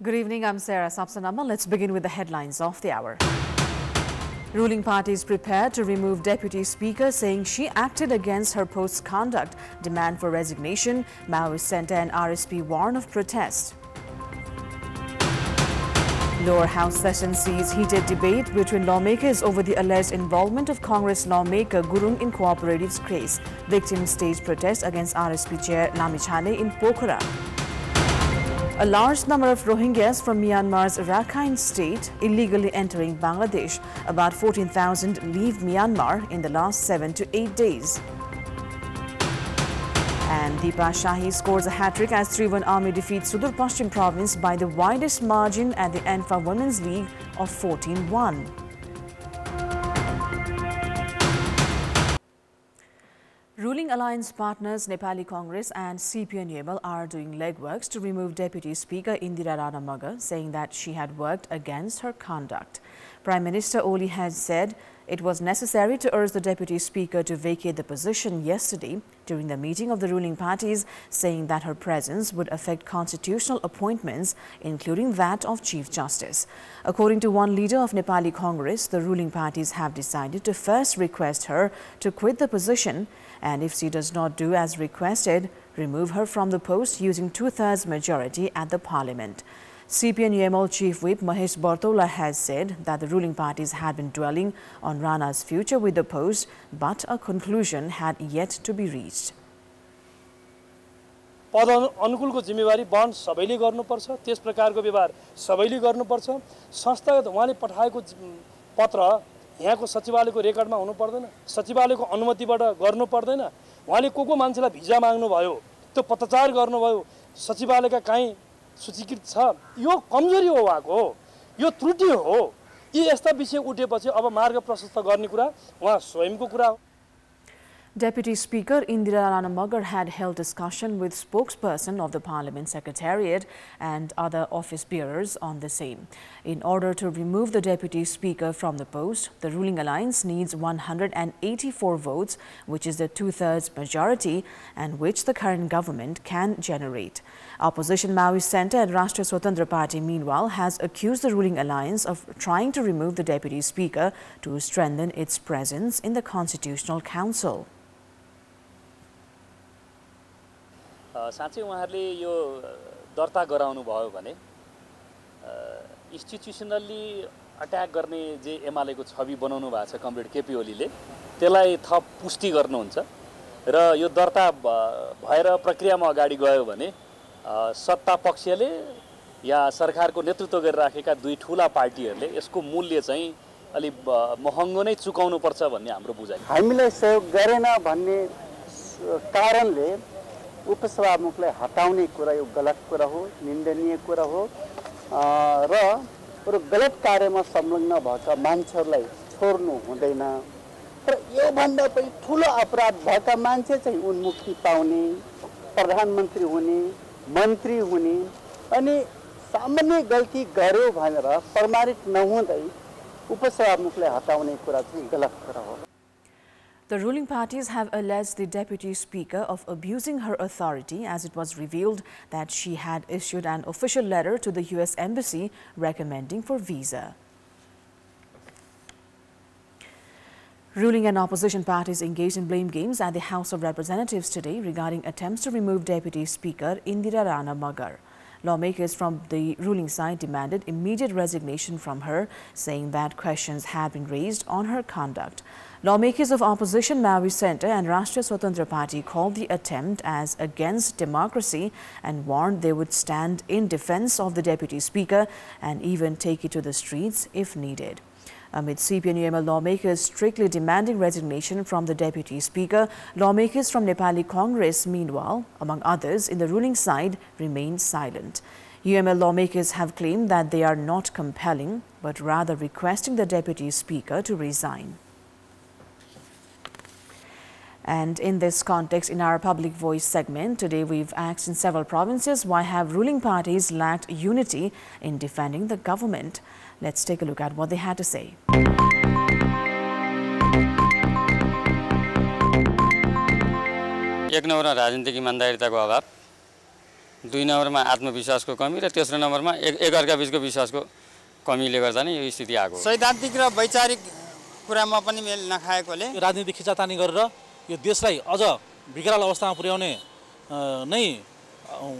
Good evening, I'm Sarah Sapsanama. Let's begin with the headlines of the hour. Ruling party is prepared to remove Deputy Speaker, saying she acted against her post's conduct. Demand for resignation. Maoist Centre and RSP warn of protest. Lower House session sees heated debate between lawmakers over the alleged involvement of Congress lawmaker Gurung in cooperatives case. Victims stage protest against RSP chair Lamichalai in Pokhara. A large number of Rohingyas from Myanmar's Rakhine state illegally entering Bangladesh. About 14,000 leave Myanmar in the last 7 to 8 days. And Deepa Shahi scores a hat-trick as Tribhuvan Army defeats Sudur Pashchim province by the widest margin at the ENFA Women's League of 14-1. Ruling alliance partners Nepali Congress and CPN-UML are doing legworks to remove Deputy Speaker Indira Rana Magar, saying that she had worked against her conduct. Prime Minister Oli has said it was necessary to urge the Deputy Speaker to vacate the position yesterday during the meeting of the ruling parties, saying that her presence would affect constitutional appointments, including that of Chief Justice. According to one leader of Nepali Congress, the ruling parties have decided to first request her to quit the position, and if she does not do as requested, remove her from the post using 2/3 majority at the parliament. CPN-UML Chief Whip Mahesh Bartola has said that the ruling parties had been dwelling on Rana's future with the post, but a conclusion had yet to be reached. पद अनुकूलको जिम्मेवारी बन्द सबैले गर्नुपर्छ, त्यस प्रकारको व्यवहार सबैले गर्नुपर्छ। संस्थागत उहाँले पठाएको पत्र यहाँको सचिवालयको रेकर्डमा हुनु पर्दैन, सचिवालयको अनुमतिबाट गर्नु पर्दैन। उहाँले को मान्छेलाई भिजा माग्नु भयो, त्यो पत्रचार गर्नुभयो, सचिवालयका काहीँ सूचीकृत छ, यो कमजोरी हो उहाँको, यो त्रुटि हो। यी यस्ता विषय उठेपछि अब मार्ग प्रशस्त गर्ने कुरा उहाँ स्वयंको कुरा हो। Deputy Speaker Indira Rana Magar had held discussion with spokesperson of the Parliament Secretariat and other office bearers on the same. In order to remove the Deputy Speaker from the post, the ruling alliance needs 184 votes, which is the 2/3 majority and which the current government can generate. Opposition Maoist Centre and Rashtriya Swatantra Party, meanwhile, has accused the ruling alliance of trying to remove the Deputy Speaker to strengthen its presence in the Constitutional Council. साँच्चै उहाँहरूले यो दर्ता गराउनु भयो भने इन्स्टिट्युसनली attack गर्ने जे एमालेको छवि बनाउनु भएको छ कमरेड केपी ओलीले, त्यसलाई थप पुष्टि गर्नुहुन्छ र यो दर्ता भएर प्रक्रियामा अगाडि गयो भने सत्ता पक्षले या सरकारको नेतृत्व गरिराखेका दुई ठूला पार्टीहरूले यसको मूल्य चाहिँ अलि महँगो नै चुकाउनु पर्छ भन्ने हाम्रो बुझाइ। हामीलाई सहयोग गरेन भन्ने कारणले उपसभामुखलाई हटाउने कुरा यो गलत कुरा हो, निन्दनीय कुरा हो र अरू गलत कार्यमा संलग्न भएका मान्छेहरूलाई छोड्नु हुँदैन। तर योभन्दा पनि ठुलो अपराध भएका मान्छे चाहिँ उन्मुक्ति पाउने, प्रधानमन्त्री हुने, मन्त्री हुने अनि सामान्य गल्ती गर्यो भनेर प्रमाणित नहुँदै उपसभामुखलाई हटाउने कुरा चाहिँ गलत कुरा हो। The ruling parties have alleged the Deputy Speaker of abusing her authority, as it was revealed that she had issued an official letter to the US Embassy recommending for visa. Ruling and opposition parties engaged in blame games at the House of Representatives today regarding attempts to remove Deputy Speaker Indira Rana Magar. Lawmakers from the ruling side demanded immediate resignation from her, saying that questions had been raised on her conduct. Lawmakers of opposition Maoist Centre and Rashtriya Swatantra Party called the attempt as against democracy and warned they would stand in defence of the Deputy Speaker and even take it to the streets if needed. Amid CPN-UML lawmakers strictly demanding resignation from the Deputy Speaker, lawmakers from Nepali Congress, meanwhile, among others in the ruling side, remain silent. UML lawmakers have claimed that they are not compelling, but rather requesting the Deputy Speaker to resign. And in this context, in our Public Voice segment, today we've asked in several provinces why have ruling parties lacked unity in defending the government. Let's take a look at what they had to say. एक नम्बरमा राजनीतिक इमानदारीताको अभाव, 2 नम्बरमा आत्मविश्वासको कमी र तेस्रो नम्बरमा एकअर्का बीचको विश्वासको कमीले गर्दा नै यो स्थिति आएको हो। सैद्धान्तिक र वैचारिक कुरामा पनि मेल नखाएकोले राजनीतिक खिचातानी गरेर यो देशलाई अझ विकराल अवस्थामा पुर्याउने नै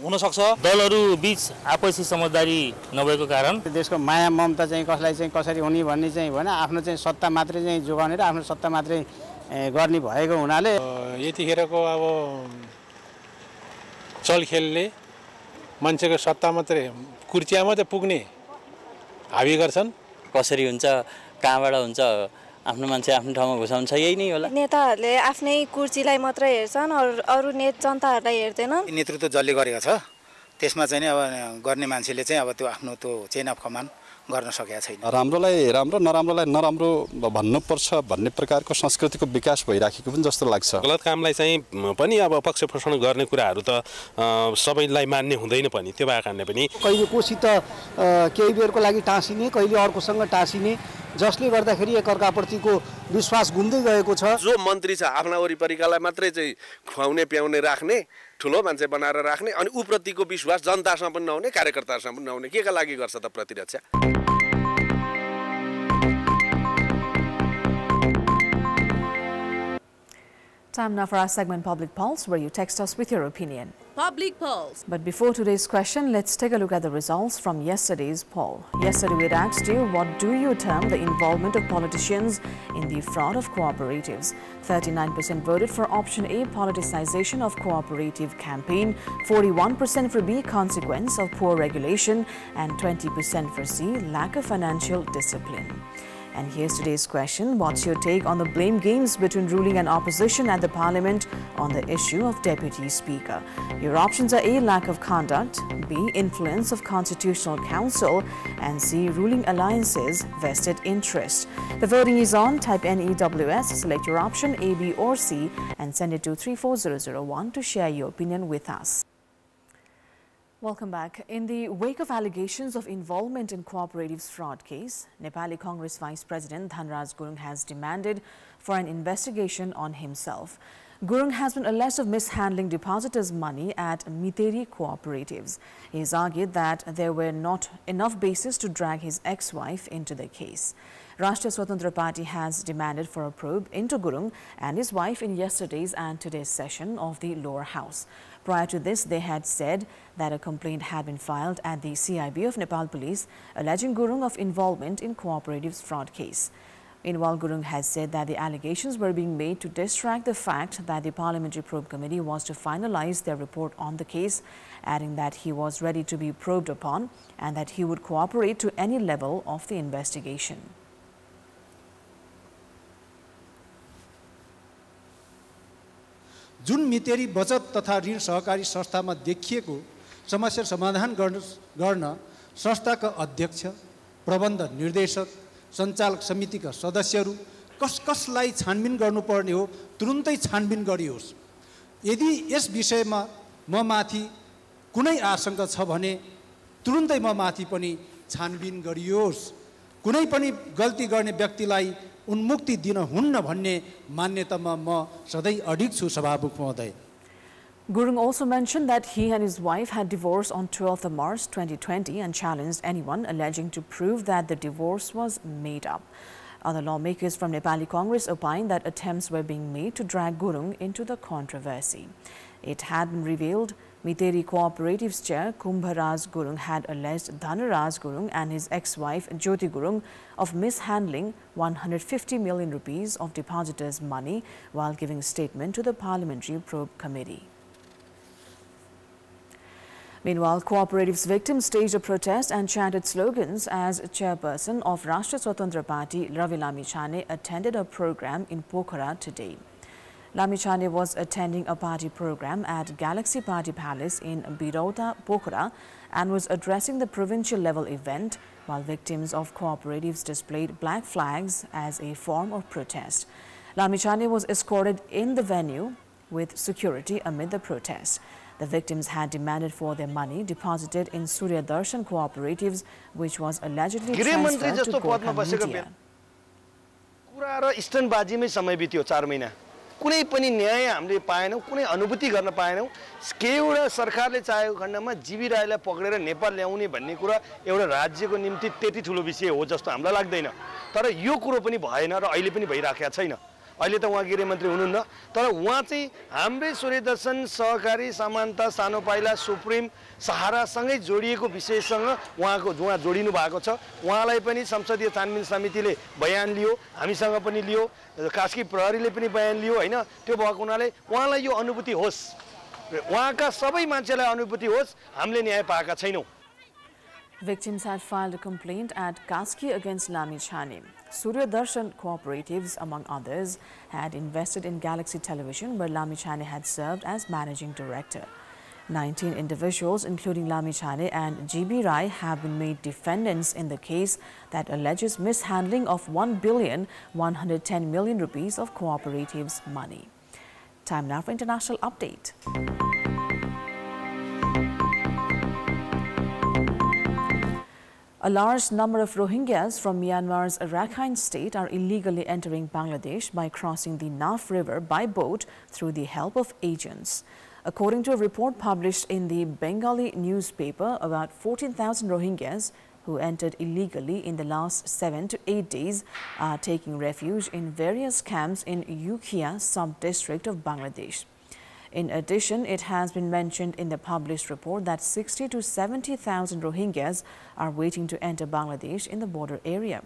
हुन सक्छ। दलहरू बीच आपसी समझदारी नभएको कारण देशको माया ममता चाहिँ कसलाई चाहिँ कसरी हुने भन्ने चाहिँ भएन, आफ्नो चाहिँ सत्ता मात्रै चाहिँ जोगाउने र आफ्नो सत्ता मात्रै गर्ने भएको हुनाले यतिखेरको अब चलखेलले मान्छेको सत्ता मात्रै कुर्चिया मात्रै पुग्ने हाबी गर्छन्। कसरी हुन्छ, कहाँबाट हुन्छ, आफ्नो मान्छे आफ्नो ठाउँमा घुसाउँछ, यही नै होला। नेताहरूले आफ्नै कुर्सीलाई मात्र हेर्छन्, अरू जनताहरूलाई हेर्दैनन्। नेतृत्व जसले गरेको छ त्यसमा चाहिँ अब गर्ने मान्छेले चाहिँ अब त्यो आफ्नो त्यो चेन अफ कमान्ड गर्न सकेका छैन। राम्रोलाई राम्रो नराम्रोलाई नराम्रो भन्नुपर्छ भन्ने प्रकारको संस्कृतिको विकास भइराखेको पनि जस्तो लाग्छ। गलत कामलाई चाहिँ पनि अब पक्ष पोषण गर्ने कुराहरू त सबैलाई मान्ने हुँदैन पनि, त्यो भएको कारणले पनि कहिले कोसित केही बेरको लागि टाँसिने, कहिले अर्कोसँग टाँसिने, जसले गर्दाखेरि एकअर्काप्रतिको विश्वास गुम्दै गएको छ। जो मन्त्री छ आफ्ना वरिपरिकालाई मात्रै चाहिँ खुवाउने प्याउने राख्ने, ठुलो मान्छे बनाएर राख्ने, अनि उप्रतिको विश्वास जनतासँग पनि नहुने, कार्यकर्तासँग पनि नहुने, के का लागि गर्छ त प्रतिरक्षा? Time now for our segment Public Pulse, where you text us with your opinion. Public Pulse. But before today's question, let's take a look at the results from yesterday's poll. Yesterday we had asked you, what do you term the involvement of politicians in the fraud of cooperatives? 39% voted for option A, politicization of cooperative campaign, 41% for B, consequence of poor regulation, and 20% for C, lack of financial discipline. And here's today's question. What's your take on the blame games between ruling and opposition at the parliament on the issue of deputy speaker? Your options are A, lack of conduct, B, influence of constitutional council, and C, ruling alliances, vested interest. The voting is on. Type NEWS, select your option A, B or C and send it to 34001 to share your opinion with us. Welcome back. In the wake of allegations of involvement in cooperatives fraud case, Nepali Congress Vice President Dhanraj Gurung has demanded for an investigation on himself. Gurung has been alleged of mishandling depositors' money at Miteri cooperatives. He has argued that there were not enough basis to drag his ex-wife into the case. Rashtriya Swatantra Party has demanded for a probe into Gurung and his wife in yesterday's and today's session of the lower house. Prior to this, they had said that a complaint had been filed at the CIB of Nepal Police alleging Gurung of involvement in cooperatives fraud case. Meanwhile, Gurung has said that the allegations were being made to distract the fact that the Parliamentary Probe Committee was to finalize their report on the case, adding that he was ready to be probed upon and that he would cooperate to any level of the investigation. जुन मितेरी बचत तथा ऋण सहकारी संस्थामा देखिएको समस्या समाधान गर्न संस्थाका अध्यक्ष, प्रबन्ध निर्देशक, सञ्चालक समितिका सदस्यहरू कसलाई छानबिन गर्नुपर्ने हो तुरुन्तै छानबिन गरियोस्। यदि यस विषयमा म माथि कुनै आशंका छ भने तुरुन्तै म माथि पनि छानबिन गरियोस्। कुनै पनि गल्ती गर्ने व्यक्तिलाई उन्मुक्ति दिन हुन्न भन्ने मान्यतामा म सधैँ अडिग छु सभामुख महोदय। Gurung also mentioned that he and his wife had divorced on 12th of March 2020 and challenged anyone alleging to prove that the divorce was made up. Other lawmakers from Nepali Congress opined that attempts were being made to drag Gurung into the controversy. It had been revealed Miteri Cooperatives Chair Kumbharaj Gurung had alleged Dhanraj Gurung and his ex-wife Jyoti Gurung of mishandling 150 million rupees of depositors' money while giving a statement to the Parliamentary Probe Committee. Meanwhile, cooperatives victims staged a protest and chanted slogans as chairperson of Rashtriya Swatantra Party Ravi Lamichhane attended a program in Pokhara today. Lamichhane was attending a party program at Galaxy Party Palace in Birauta, Pokhara and was addressing the provincial level event while victims of cooperatives displayed black flags as a form of protest. Lamichhane was escorted in the venue with security amid the protest. The victims had demanded for their money deposited in Surya Darshan cooperatives, which was allegedly transferred to Gorkha Media. कुरा र स्टनबाजीमै समय बित्यो 4 महिना कुनै पनि न्याय हामीले पाएनौँ, कुनै अनुभूति गर्न पाएनौँ। केही एउटा सरकारले चाहेको खण्डमा जीवी राईलाई पक्रेर नेपाल ल्याउने भन्ने कुरा एउटा राज्यको निम्ति त्यति ठुलो विषय हो जस्तो हामीलाई लाग्दैन। तर यो कुरो पनि भएन र अहिले पनि भइराखेको छैन। अहिले त उहाँ गृहमन्त्री हुनुहुन्न, तर उहाँ चाहिँ हाम्रै सूर्यदर्शन, सहकारी, समानता, सानो पाइला, सुप्रिम, सहारासँगै जोडिएको विषयसँग उहाँ जोडिनु भएको छ। उहाँलाई पनि संसदीय छानबिन समितिले बयान लियो, हामीसँग पनि लियो, कास्की प्रहरीले पनि बयान लियो हैन। त्यो भएको हुनाले उहाँलाई यो अनुभूति होस्, उहाँका सबै मान्छेलाई अनुभूति होस्, हामीले न्याय पाएका छैनौँ। Victims had filed a complaint at Kaski against Lami Chhane. Surya Darshan Cooperatives, among others, had invested in Galaxy Television, where Lami Chhane had served as managing director. 19 individuals, including Lami Chhane and GB Rai, have been made defendants in the case that alleges mishandling of 1,110 million rupees of cooperatives' money. Time now for international update. A large number of Rohingyas from Myanmar's Rakhine state are illegally entering Bangladesh by crossing the Naf River by boat through the help of agents. According to a report published in the Bengali newspaper, about 14,000 Rohingyas who entered illegally in the last 7 to 8 days are taking refuge in various camps in Ukhia sub-district of Bangladesh. In addition, it has been mentioned in the published report that 60 to 70,000 Rohingyas are waiting to enter Bangladesh in the border area.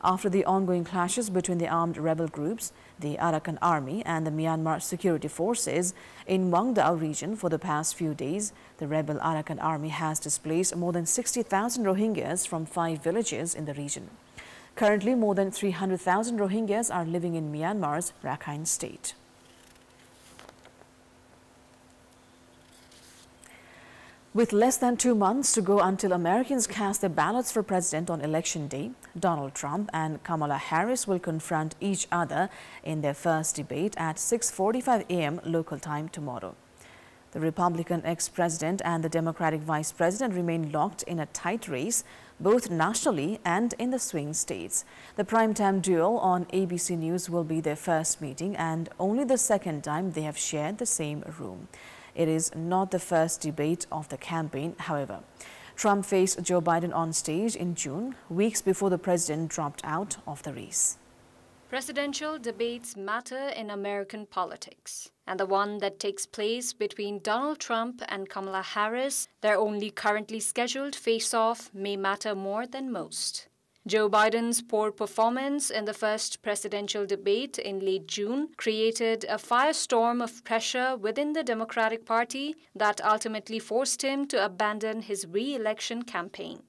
After the ongoing clashes between the armed rebel groups, the Arakan Army and the Myanmar security forces in Wangdao region for the past few days, the rebel Arakan Army has displaced more than 60,000 Rohingyas from 5 villages in the region. Currently, more than 300,000 Rohingyas are living in Myanmar's Rakhine state. With less than 2 months to go until Americans cast their ballots for president on Election Day, Donald Trump and Kamala Harris will confront each other in their first debate at 6:45 a.m. local time tomorrow. The Republican ex-president and the Democratic vice president remain locked in a tight race, both nationally and in the swing states. The primetime duel on ABC News will be their first meeting and only the second time they have shared the same room. It is not the first debate of the campaign, however. Trump faced Joe Biden on stage in June, weeks before the president dropped out of the race. Presidential debates matter in American politics, and the one that takes place between Donald Trump and Kamala Harris, their only currently scheduled face-off, may matter more than most. Joe Biden's poor performance in the first presidential debate in late June created a firestorm of pressure within the Democratic Party that ultimately forced him to abandon his re-election campaign.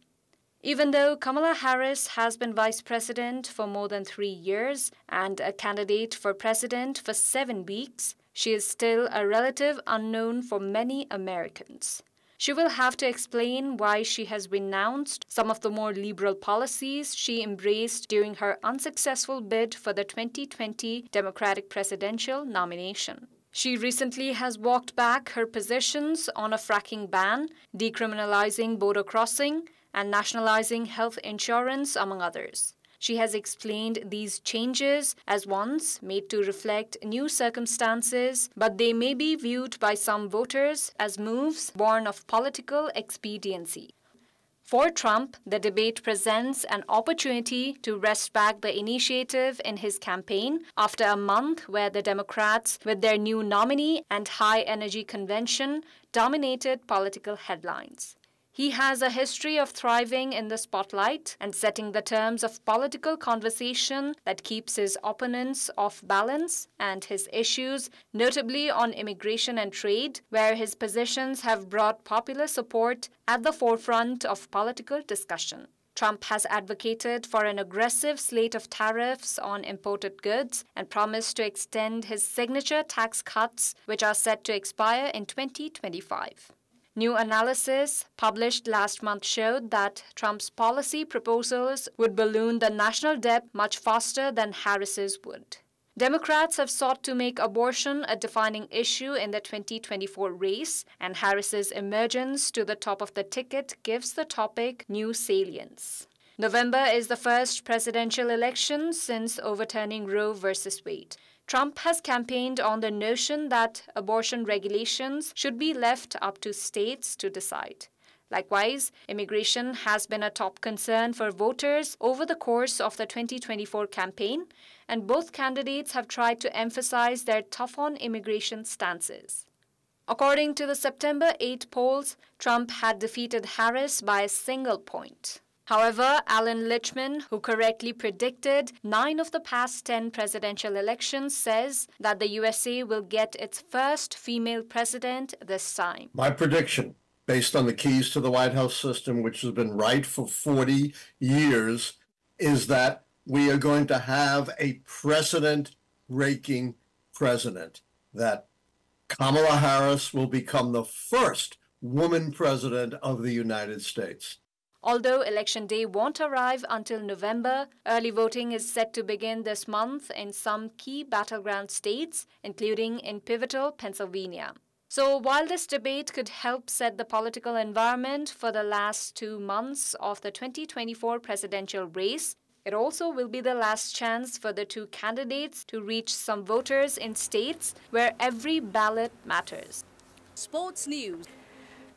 Even though Kamala Harris has been vice president for more than 3 years and a candidate for president for 7 weeks, she is still a relative unknown for many Americans. She will have to explain why she has renounced some of the more liberal policies she embraced during her unsuccessful bid for the 2020 Democratic presidential nomination. She recently has walked back her positions on a fracking ban, decriminalizing border crossing, and nationalizing health insurance, among others. She has explained these changes as ones made to reflect new circumstances, but they may be viewed by some voters as moves born of political expediency. For Trump, the debate presents an opportunity to wrest back the initiative in his campaign after a month where the Democrats, with their new nominee and high-energy convention, dominated political headlines. He has a history of thriving in the spotlight and setting the terms of political conversation that keeps his opponents off balance, and his issues, notably on immigration and trade, where his positions have brought popular support, at the forefront of political discussion. Trump has advocated for an aggressive slate of tariffs on imported goods and promised to extend his signature tax cuts, which are set to expire in 2025. New analysis published last month showed that Trump's policy proposals would balloon the national debt much faster than Harris's would. Democrats have sought to make abortion a defining issue in the 2024 race, and Harris's emergence to the top of the ticket gives the topic new salience. November is the first presidential election since overturning Roe v. Wade. Trump has campaigned on the notion that abortion regulations should be left up to states to decide. Likewise, immigration has been a top concern for voters over the course of the 2024 campaign, and both candidates have tried to emphasize their tough-on immigration stances. According to the September 8 polls, Trump had defeated Harris by a single point. However, Alan Lichtman, who correctly predicted 9 of the past 10 presidential elections, says that the USA will get its first female president this time. My prediction, based on the keys to the White House system, which has been right for 40 years, is that we are going to have a precedent-breaking president, that Kamala Harris will become the first woman president of the United States. Although Election Day won't arrive until November, early voting is set to begin this month in some key battleground states, including in pivotal Pennsylvania. So while this debate could help set the political environment for the last 2 months of the 2024 presidential race, it also will be the last chance for the two candidates to reach some voters in states where every ballot matters. Sports news.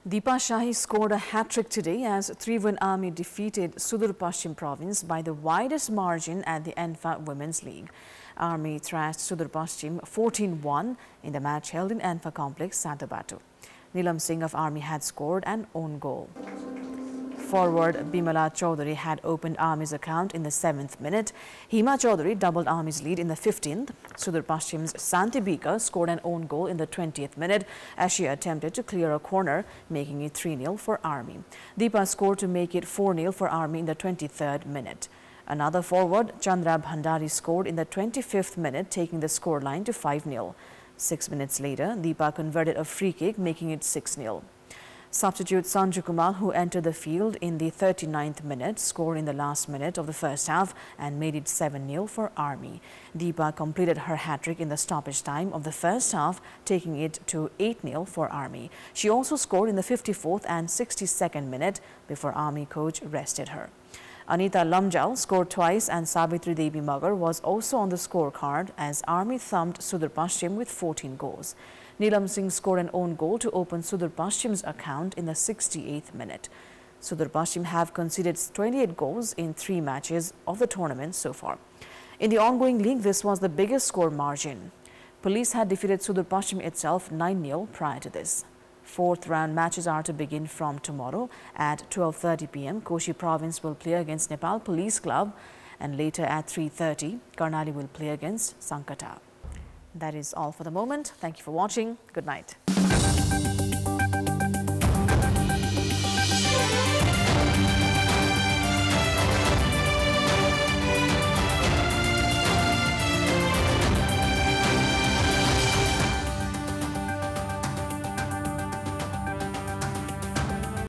Deepa Shahi scored a hat-trick today as Tribhuvan Army defeated Sudur Paschim province by the widest margin at the ENFA Women's League. Army thrashed Sudur Paschim 14-1 in the match held in ENFA complex Satobatu. Neelam Singh of Army had scored an own goal. Forward Bimala Chaudhary had opened Army's account in the 7th minute. Hima Chaudhary doubled Army's lead in the 15th. Sudur Paschim's Santi Bika scored an own goal in the 20th minute as she attempted to clear a corner, making it 3-0 for Army. Deepa scored to make it 4-0 for Army in the 23rd minute. Another forward, Chandra Bhandari, scored in the 25th minute, taking the scoreline to 5-0. 6 minutes later, Deepa converted a free kick, making it 6-0. Substitute Sanju Kumar, who entered the field in the 39th minute, scored in the last minute of the first half and made it 7-0 for Army. Deepa completed her hat-trick in the stoppage time of the first half, taking it to 8-0 for Army. She also scored in the 54th and 62nd minute before Army coach rested her. Anita Lamjal scored twice and Savitri Devi Magar was also on the scorecard as Army thumped Sudur Paschim with 14 goals. Neelam Singh scored an own goal to open Sudur Paschim's account in the 68th minute. Sudur Paschim have conceded 28 goals in 3 matches of the tournament so far. In the ongoing league, this was the biggest score margin. Police had defeated Sudur Paschim itself 9-0 prior to this. 4th round matches are to begin from tomorrow at 12:30 p.m. Koshi province will play against Nepal Police Club, and later at 3:30, Karnali will play against Sankata. That is all for the moment. Thank you for watching. Good night.